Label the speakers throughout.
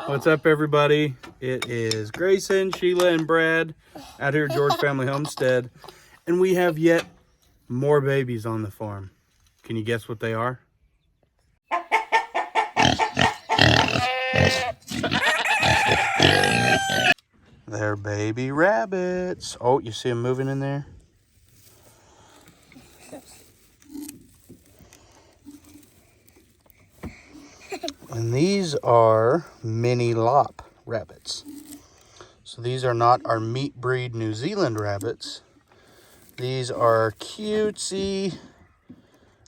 Speaker 1: What's up, everybody? It is Grayson, Sheila, and Brad out here at George Family Homestead, and we have yet more babies on the farm. Can you guess what they are? They're baby rabbits. Oh, you see them moving in there? And these are mini lop rabbits. So these are not our meat breed New Zealand rabbits. These are cutesy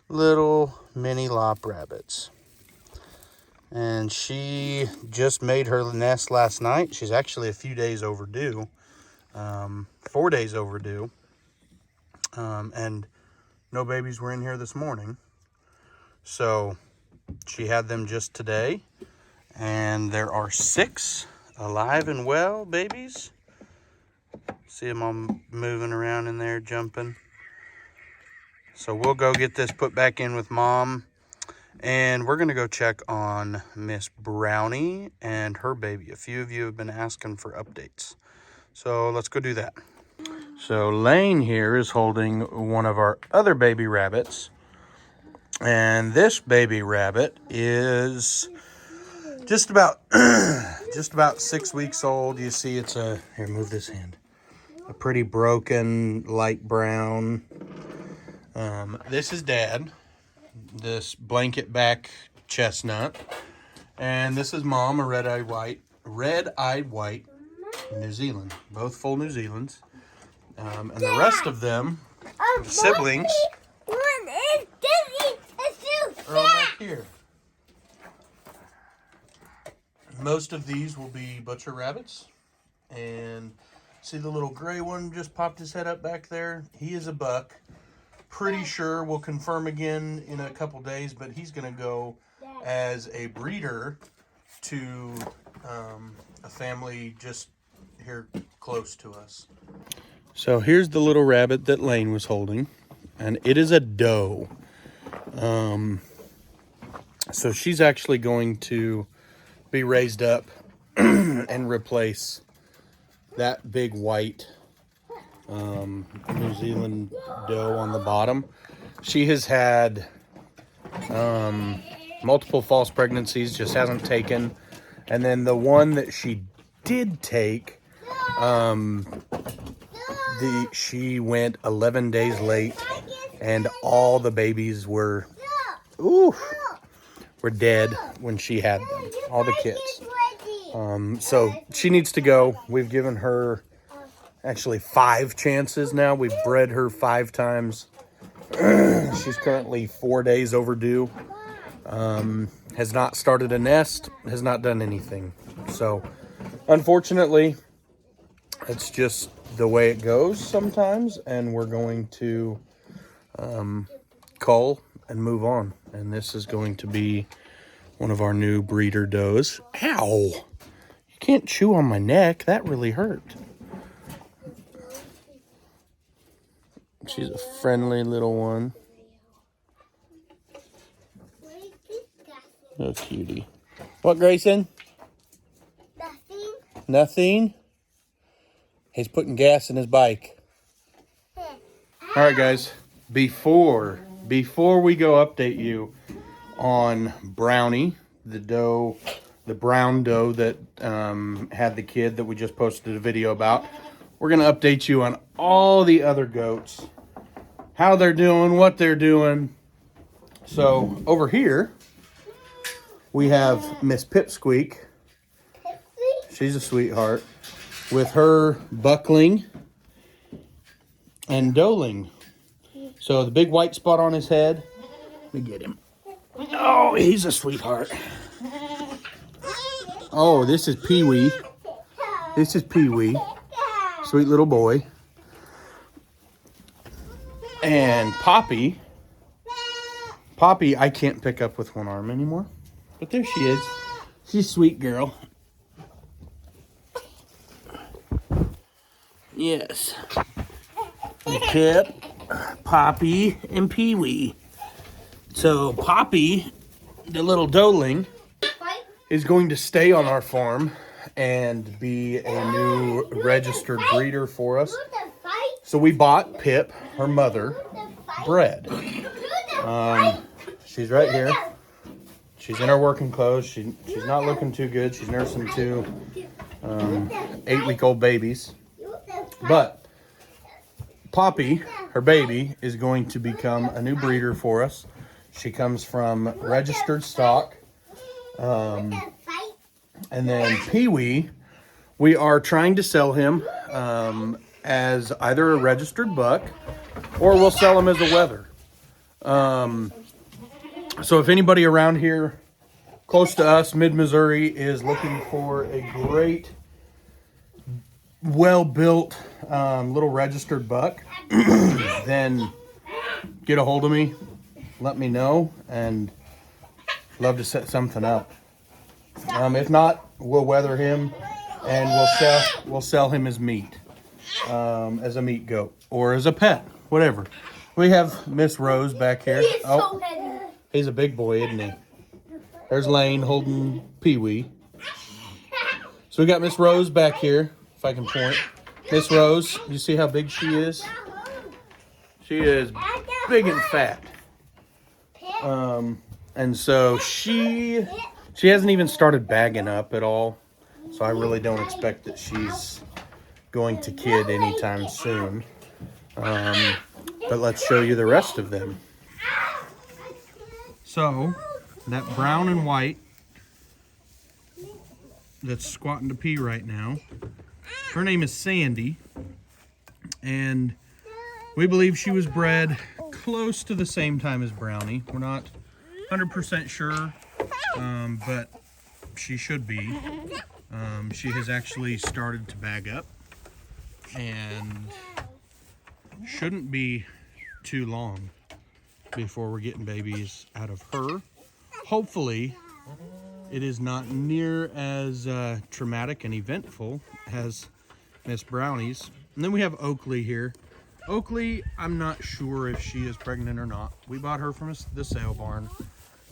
Speaker 1: little mini lop rabbits. And she just made her nest last night. She's actually a few days overdue, 4 days overdue. And no babies were in here this morning. So she had them just today. And there are 6 alive and well babies. See them all moving around in there, jumping. So we'll go get this put back in with Mom. And we're going to go check on Miss Brownie and her baby. A few of you have been asking for updates. So let's go do that. So Lane here is holding one of our other baby rabbits. And this baby rabbit is just about 6 weeks old. You see it's a, here, move this hand. A pretty broken light brown. This is Dad. This blanket back chestnut, and this is Mom, a red-eyed white New Zealand, both full New Zealands, and the rest of them, the siblings, are all back here. Most of these will be butcher rabbits, and see the little gray one just popped his head up back there. He is a buck. Pretty sure we'll confirm again in a couple days, but he's going to go as a breeder to a family just here close to us. So here's the little rabbit that Lane was holding, and it is a doe. So she's actually going to be raised up and replace that big white New Zealand doe on the bottom. She has had multiple false pregnancies, just hasn't taken. And then the one that she did take, she went 11 days late, and all the babies were dead when she had them, all the kids. So she needs to go. We've given her actually 5 chances now. We've bred her 5 times. She's currently 4 days overdue. Has not started a nest, has not done anything. So unfortunately, it's just the way it goes sometimes, and we're going to cull and move on. And this is going to be one of our new breeder does. Ow! You can't chew on my neck. That really hurt. She's a friendly little one. Oh, cutie. What, Grayson?
Speaker 2: Nothing.
Speaker 1: Nothing? He's putting gas in his bike. All right, guys. Before we go update you on Brownie, the doe, the brown doe that had the kid that we just posted a video about, we're going to update you on all the other goats, how they're doing, what they're doing. So over here, we have Miss Pipsqueak. She's a sweetheart with her buckling and doeling. So the big white spot on his head, let me get him. Oh, he's a sweetheart. Oh, this is Pee-wee. This is Pee-wee. Sweet little boy. And Poppy, I can't pick up with one arm anymore. But there she is. She's a sweet girl. Yes. Pip, Poppy, and Pee-wee. So Poppy, the little doeling, is going to stay on our farm and be a new registered breeder for us. So we bought Pip, her mother, bred. She's right here. She's in her working clothes. She's not looking too good. She's nursing two 8-week-old babies. But Poppy, her baby, is going to become a new breeder for us. She comes from registered stock. And then Pee-wee, we are trying to sell him as either a registered buck or we'll sell him as a wether. So if anybody around here close to us, mid-Missouri, is looking for a great, well-built little registered buck, then get a hold of me, let me know, and love to set something up. If not, we'll wether him and we'll sell him as meat, as a meat goat or as a pet, whatever. We have Miss Rose back here. Oh, he's a big boy, isn't he? There's Lane holding Pee-wee. So we got Miss Rose back here, if I can point. Miss Rose, you see how big she is? She is big and fat. And so she hasn't even started bagging up at all. So I really don't expect that she's going to kid anytime soon. But let's show you the rest of them. So that brown and white that's squatting to pee right now, her name is Sandy, and we believe she was bred close to the same time as Brownie. We're not 100% sure, but she should be. She has actually started to bag up and shouldn't be too long before we're getting babies out of her. Hopefully it is not near as traumatic and eventful as Miss Brownie's. And then we have Oakley here. Oakley, I'm not sure if she is pregnant or not. We bought her from the sale barn.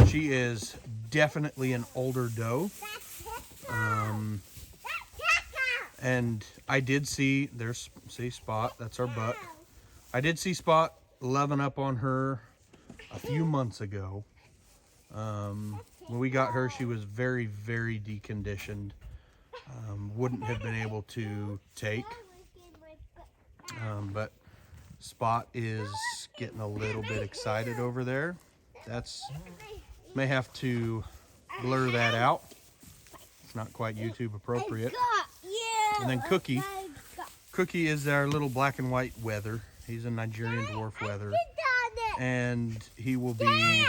Speaker 1: She is definitely an older doe. And I did see, see Spot, that's our buck. I did see Spot loving up on her a few months ago. When we got her, she was very, very deconditioned. Wouldn't have been able to take. But Spot is getting a little bit excited over there. May have to blur that out. It's not quite YouTube appropriate. And then Cookie. Cookie is our little black and white wether. He's a Nigerian dwarf wether. And he will be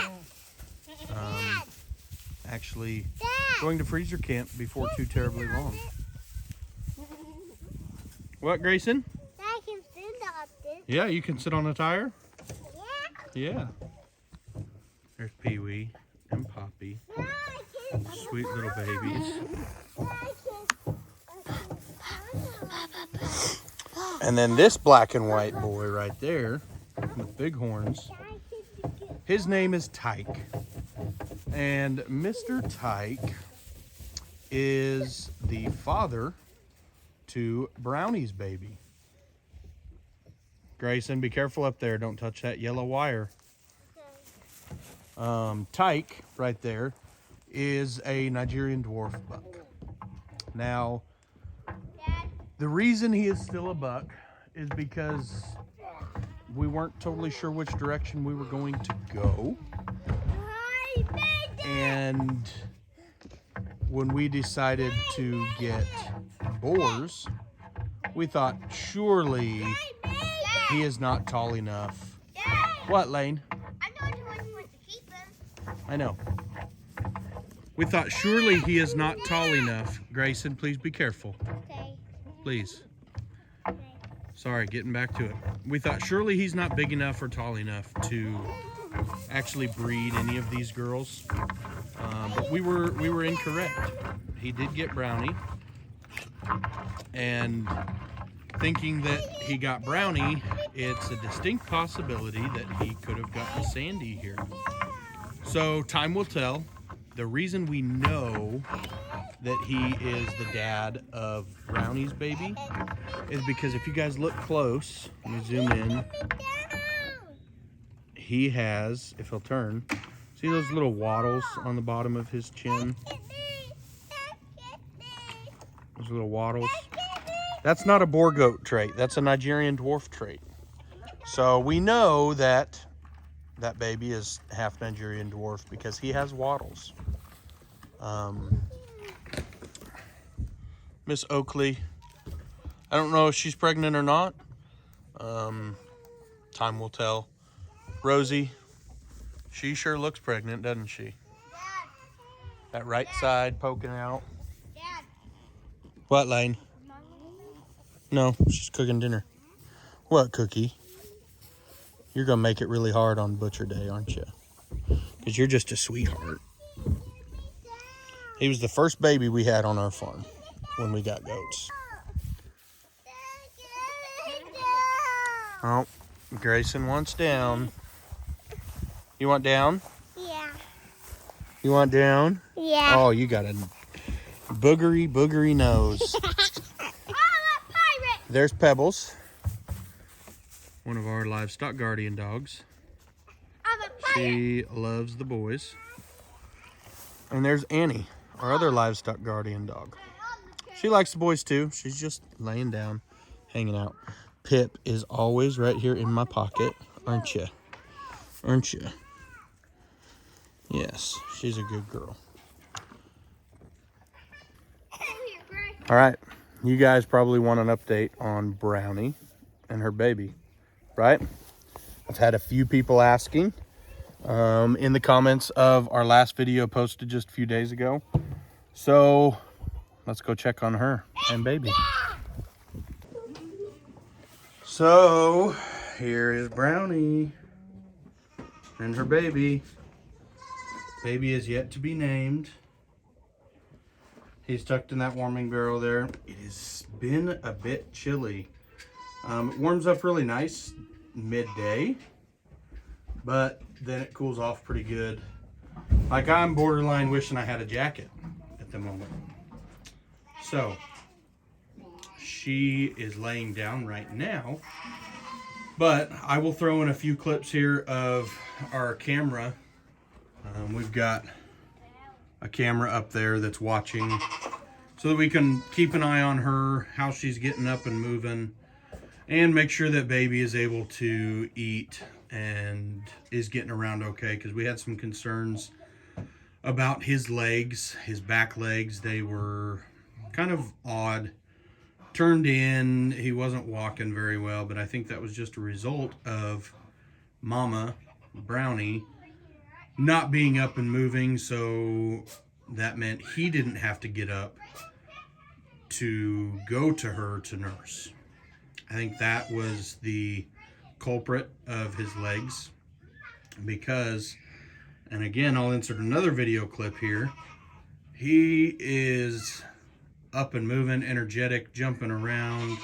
Speaker 1: actually going to freezer camp before too terribly long. What, Grayson?
Speaker 2: I can sit on this.
Speaker 1: Yeah, you can sit on a tire?
Speaker 2: Yeah.
Speaker 1: Yeah. There's Pee-wee and Poppy. Sweet little babies. And then this black and white boy right there with big horns, his name is Tyke. And Mr. Tyke is the father to Brownie's baby. Grayson, be careful up there. Don't touch that yellow wire. Tyke right there is a Nigerian dwarf buck. Now, the reason he is still a buck is because we weren't totally sure which direction we were going to go. And when we decided to get boars, we thought surely he is not tall enough. What, Lane? I know. We thought surely he is not tall enough. Grayson, please be careful.
Speaker 2: Okay.
Speaker 1: Please.
Speaker 2: Okay.
Speaker 1: Sorry, getting back to it. We thought surely he's not big enough or tall enough to actually breed any of these girls. But we were incorrect. He did get Brownie. And thinking that he got Brownie, it's a distinct possibility that he could have gotten Sandy here. So time will tell. the reason we know that he is the dad of Brownie's baby is because if you guys look close, let me zoom in. He has, if he'll turn, see those little wattles on the bottom of his chin? Those little wattles. That's not a boar goat trait. That's a Nigerian dwarf trait. So we know that that baby is half Nigerian dwarf because he has wattles. Miss Oakley, I don't know if she's pregnant or not. Time will tell. Rosie, she sure looks pregnant, doesn't she? That right side poking out. What, Lane? No, she's cooking dinner. What, Cookie? You're going to make it really hard on Butcher Day, aren't you? Because you're just a sweetheart. He was the first baby we had on our farm when we got goats. Oh, Grayson wants down. You want down?
Speaker 2: Yeah.
Speaker 1: You want down?
Speaker 2: Yeah.
Speaker 1: Oh, you got a boogery nose. There's Pebbles, one of our livestock guardian dogs. She loves the boys. And there's Annie, our other livestock guardian dog. She likes the boys too. She's just laying down, hanging out. Pip is always right here in my pocket, aren't you? Aren't you? Yes, she's a good girl. All right, you guys probably want an update on Brownie and her baby, right? I've had a few people asking in the comments of our last video posted just a few days ago. So let's go check on her and baby. So here is Brownie and her baby. Baby is yet to be named. He's tucked in that warming barrel there. It has been a bit chilly. It warms up really nice midday, but then it cools off pretty good. Like, I'm borderline wishing I had a jacket at the moment. So she is laying down right now, but I will throw in a few clips here of our camera. We've got a camera up there that's watching so that we can keep an eye on her, how she's getting up and moving, and make sure that baby is able to eat and is getting around okay, because we had some concerns about his legs, his back legs. They were kind of odd, turned in. He wasn't walking very well, but I think that was just a result of Mama Brownie not being up and moving, so that meant he didn't have to get up to go to her to nurse. I think that was the culprit of his legs, because, and again, I'll insert another video clip here, he is up and moving, energetic, jumping around,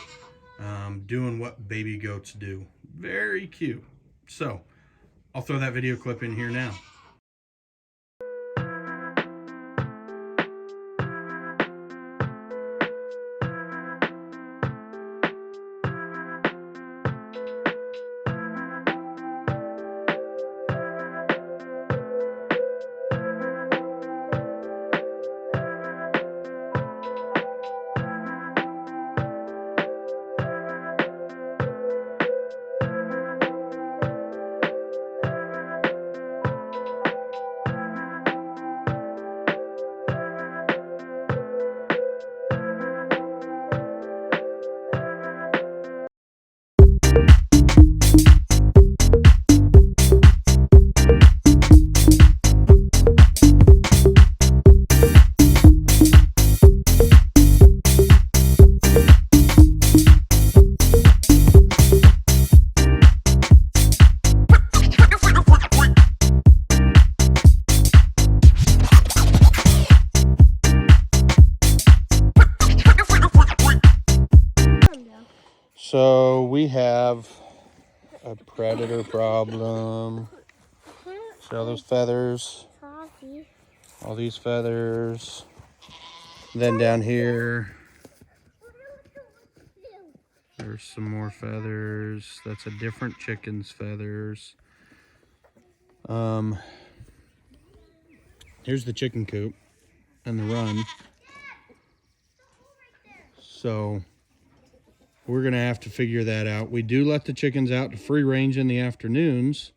Speaker 1: doing what baby goats do. Very cute. So I'll throw that video clip in here now. So we have a predator problem. See all those feathers? All these feathers. Then down here, there's some more feathers. That's a different chicken's feathers. Here's the chicken coop and the run. So we're gonna have to figure that out. We do let the chickens out to free range in the afternoons,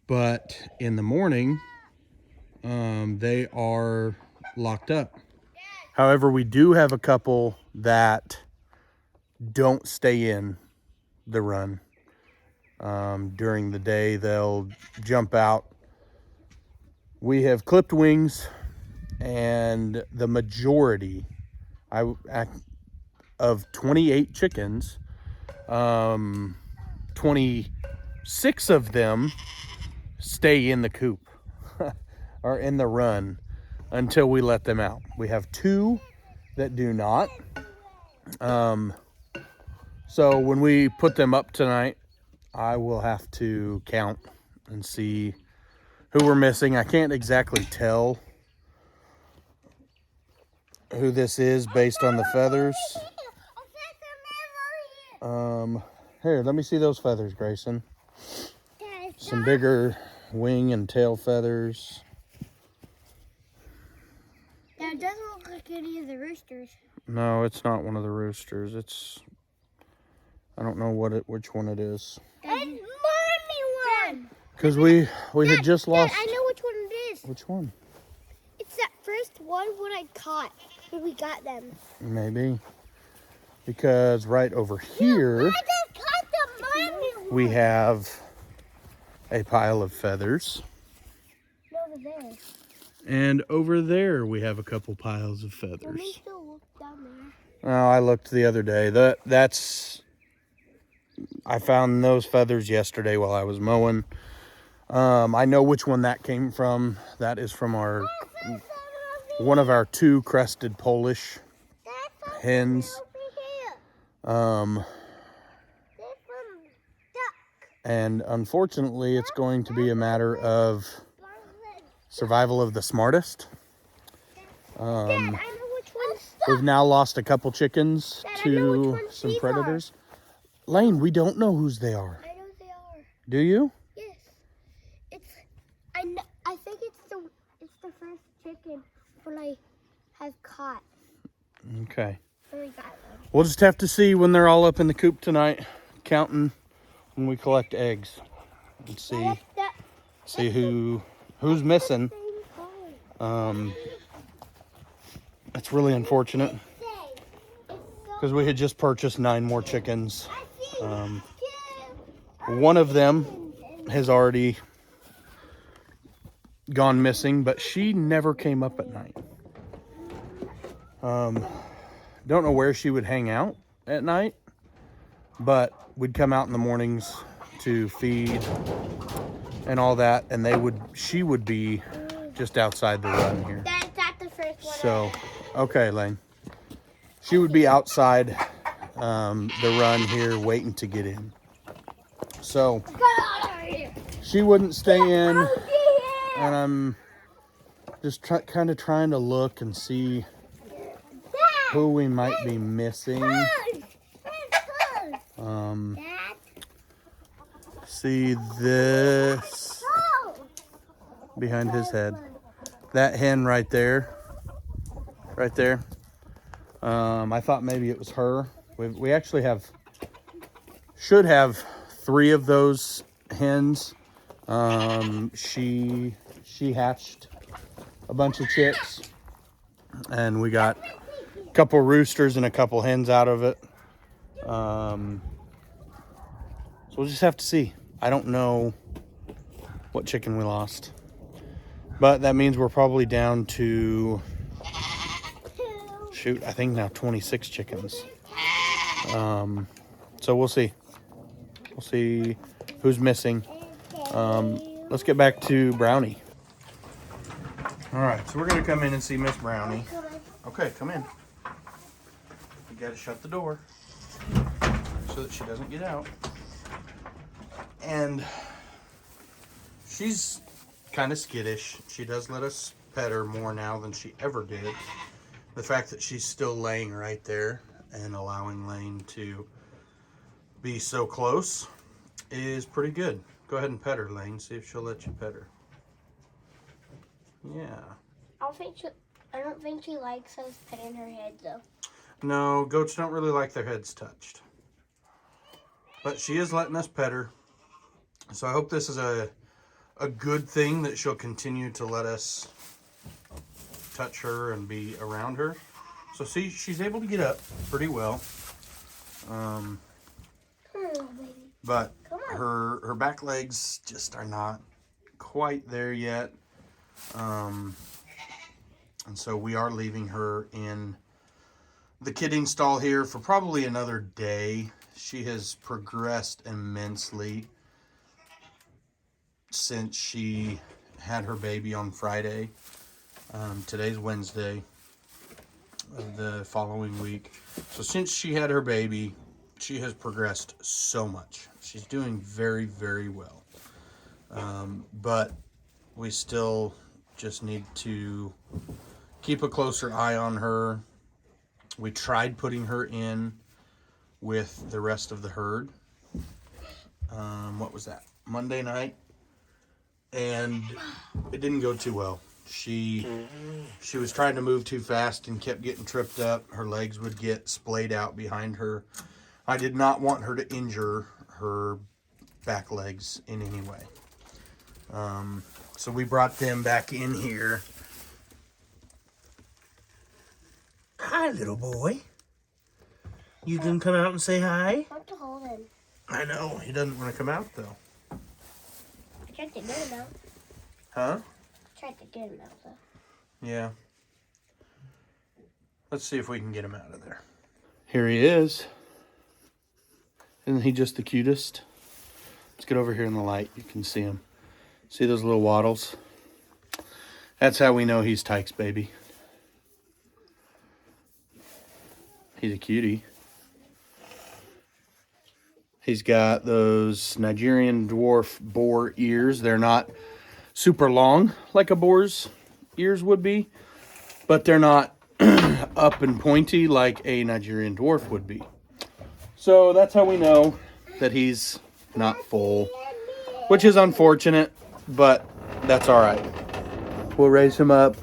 Speaker 1: but in the morning, they are locked up. However, we do have a couple that don't stay in the run. During the day, they'll jump out. We have clipped wings, and the majority of 28 chickens, 26 of them stay in the coop or in the run until we let them out. We have 2 that do not. So when we put them up tonight, I will have to count and see who we're missing. I can't exactly tell who this is based on the feathers. Here, let me see those feathers, Grayson. Some bigger wing and tail feathers.
Speaker 2: That doesn't look like any of the roosters.
Speaker 1: No, it's not one of the roosters. I don't know which one it is.
Speaker 2: It's mommy one.
Speaker 1: Because we had just lost.
Speaker 2: Dad, I know which one it is.
Speaker 1: Which one?
Speaker 2: It's that first one when I caught when we got them.
Speaker 1: Maybe. Because right over here,
Speaker 2: I just caught the mommy one.
Speaker 1: we have a pile of feathers.
Speaker 2: Over there.
Speaker 1: And over there, we have a couple piles of feathers.
Speaker 2: Let me still look down there.
Speaker 1: Oh, I looked the other day. I found those feathers yesterday while I was mowing. I know which one that came from. That is from one of our 2 crested Polish hens. And unfortunately, it's going to be a matter of survival of the smartest. We've now lost a couple chickens to some predators. Lane, we don't know whose they are.
Speaker 2: I know they are.
Speaker 1: Do you?
Speaker 2: Yes. I think it's the first chicken when I have caught.
Speaker 1: Okay.
Speaker 2: When we got them.
Speaker 1: We'll just have to see when they're all up in the coop tonight, counting when we collect eggs, and see who's missing. It's really unfortunate because we had just purchased 9 more chickens. One of them has already gone missing, but she never came up at night. Don't know where she would hang out at night, but we'd come out in the mornings to feed and all that, and she would be just outside the run here.
Speaker 2: That's the first one.
Speaker 1: So, okay, Lane. She would be outside the run here waiting to get in. So, she wouldn't stay in, and I'm just kind of trying to look and see who we might be missing. See this behind his head. That hen right there. Right there. I thought maybe it was her. We actually should have 3 of those hens. She hatched a bunch of chicks, and we got a couple roosters and a couple hens out of it. So we'll just have to see. I don't know what chicken we lost, but that means we're probably down to, shoot, I think now 26 chickens. So we'll see. We'll see who's missing. Let's get back to Brownie. All right, so we're gonna come in and see Miss Brownie. Okay, come in. You gotta shut the door so that she doesn't get out. And she's kind of skittish. She does let us pet her more now than she ever did. The fact that she's still laying right there and allowing Lane to be so close is pretty good. Go ahead and pet her, Lane. See if she'll let you pet her. Yeah.
Speaker 2: I don't think she likes us petting her head though.
Speaker 1: No, goats don't really like their heads touched. But she is letting us pet her. So I hope this is a good thing, that she'll continue to let us touch her and be around her. So see, she's able to get up pretty well. But her back legs just are not quite there yet. And so we are leaving her in the kidding stall here for probably another day. She has progressed immensely since she had her baby on Friday. Today's Wednesday of the following week. So since she had her baby, she has progressed so much. She's doing very, very well. But we still just need to keep a closer eye on her. We tried putting her in with the rest of the herd. What was that? Monday night. And it didn't go too well. She was trying to move too fast and kept getting tripped up. Her legs would get splayed out behind her. I did not want her to injure her back legs in any way. So we brought them back in here. Hi, little boy. You gonna come out and say hi?
Speaker 2: I want to hold him.
Speaker 1: I know. He doesn't want to come out, though.
Speaker 2: I tried to get him out.
Speaker 1: Huh?
Speaker 2: I tried to get him out, though.
Speaker 1: Yeah. Let's see if we can get him out of there. Here he is. Isn't he just the cutest? Let's get over here in the light. You can see him. See those little waddles? That's how we know he's Tyke's baby. He's a cutie. He's got those Nigerian dwarf boar ears. They're not super long like a boar's ears would be, but they're not up and pointy like a Nigerian dwarf would be. So that's how we know that he's not full, which is unfortunate, but that's all right. We'll raise him up,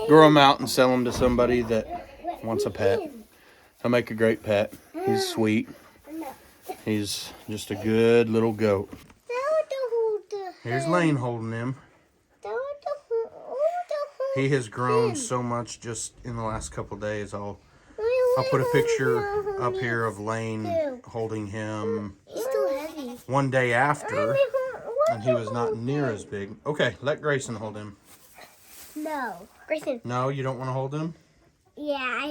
Speaker 1: grow him out, and sell him to somebody that wants a pet. He'll make a great pet. He's sweet. He's just a good little goat. Here's Lane holding him. He has grown so much just in the last couple days. I'll put a picture up here of Lane holding him one day after, and he was not near as big. Okay, let Grayson hold him.
Speaker 2: No. Grayson.
Speaker 1: No, you don't want to hold him?
Speaker 2: Yeah.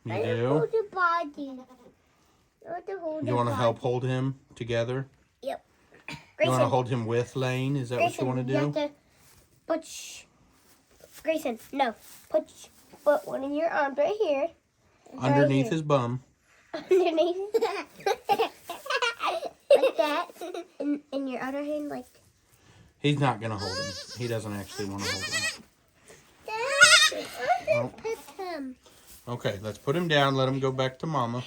Speaker 1: You do?
Speaker 2: Hold the body.
Speaker 1: You want to help hold him together?
Speaker 2: Yep.
Speaker 1: You
Speaker 2: Grayson.
Speaker 1: want to hold him with Lane? Is that what you want to do?
Speaker 2: You have to Grayson, no. Put one of your arms right here.
Speaker 1: Underneath
Speaker 2: right
Speaker 1: his bum.
Speaker 2: Underneath. Like that. And your other hand, like.
Speaker 1: He's not going to hold him. He doesn't actually want to hold him. Oh.
Speaker 2: Pet him.
Speaker 1: Okay, let's put him down. Let him go back to Mama.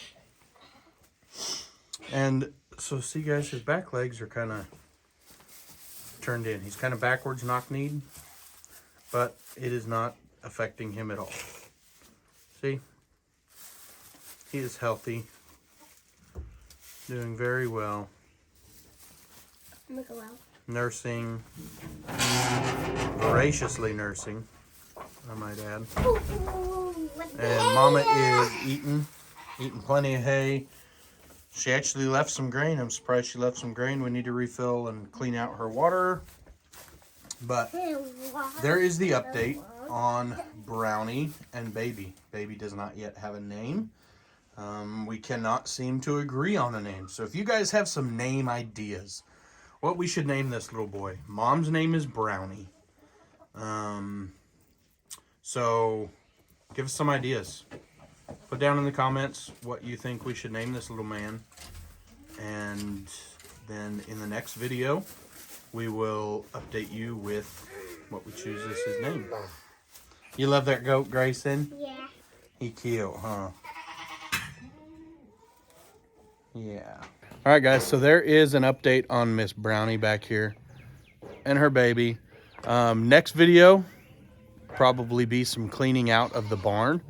Speaker 1: And so, see, guys, his back legs are kind of turned in. He's kind of backwards knock-kneed, but it is not affecting him at all. See? He is healthy. Doing very well.
Speaker 2: I'm gonna go out.
Speaker 1: Nursing. Voraciously nursing, I might add. And Mama is eating plenty of hay. She actually left some grain. I'm surprised she left some grain. We need to refill and clean out her water. But there is the update on Brownie and Baby. Baby does not yet have a name. We cannot seem to agree on a name. So if you guys have some name ideas, what we should name this little boy. Mom's name is Brownie. So give us some ideas. Put down in the comments what you think we should name this little man. And then in the next video, we will update you with what we choose as his name. You love that goat, Grayson?
Speaker 2: Yeah.
Speaker 1: He cute, huh? Yeah. All right, guys. So there is an update on Miss Brownie back here and her baby. Next video, probably be some cleaning out of the barn.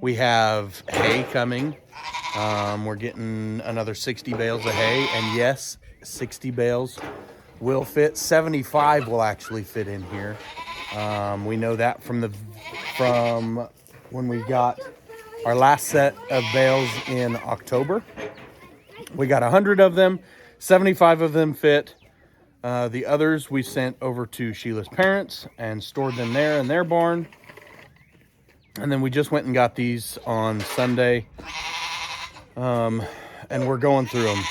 Speaker 1: We have hay coming. We're getting another 60 bales of hay, and yes, 60 bales will fit. 75 will actually fit in here. We know that from when we got our last set of bales in October. We got 100 of them, 75 of them fit. The others we sent over to Sheila's parents and stored them there in their barn. And then we just went and got these on Sunday. And we're going through them.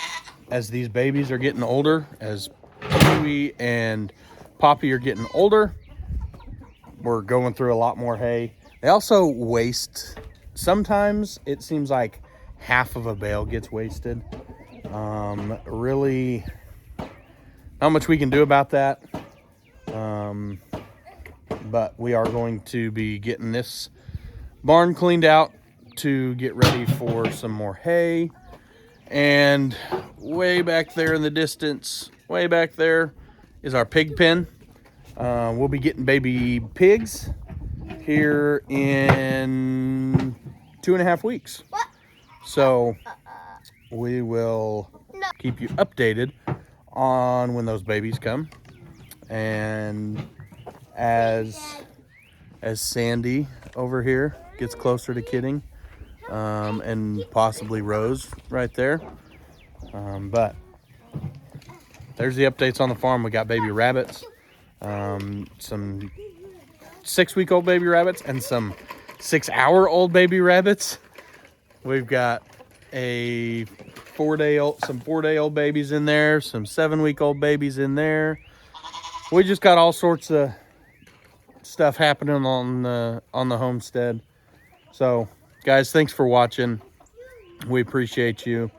Speaker 1: As these babies are getting older, as Pee-wee and Poppy are getting older, we're going through a lot more hay. They also waste. Sometimes it seems like half of a bale gets wasted. Really, not much we can do about that. But we are going to be getting this barn cleaned out to get ready for some more hay. And way back there in the distance, way back there, is our pig pen. We'll be getting baby pigs here in 2.5 weeks. So we will keep you updated on when those babies come. And as Sandy over here gets closer to kidding, and possibly Rose right there. But there's the updates on the farm. We got baby rabbits, some 6-week-old baby rabbits, and some 6-hour-old baby rabbits. We've got some 4-day-old babies in there, some 7-week-old babies in there. We just got all sorts of stuff happening on the homestead. So, guys, thanks for watching. We appreciate you.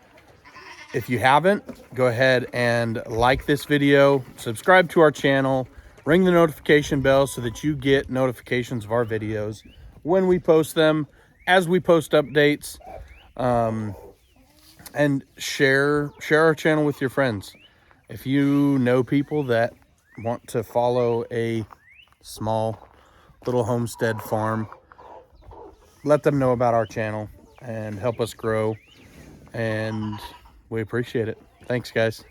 Speaker 1: If you haven't, go ahead and like this video, subscribe to our channel, ring the notification bell so that you get notifications of our videos when we post them, as we post updates, and share our channel with your friends. If you know people that want to follow a small little homestead farm, let them know about our channel and help us grow, and we appreciate it. Thanks, guys.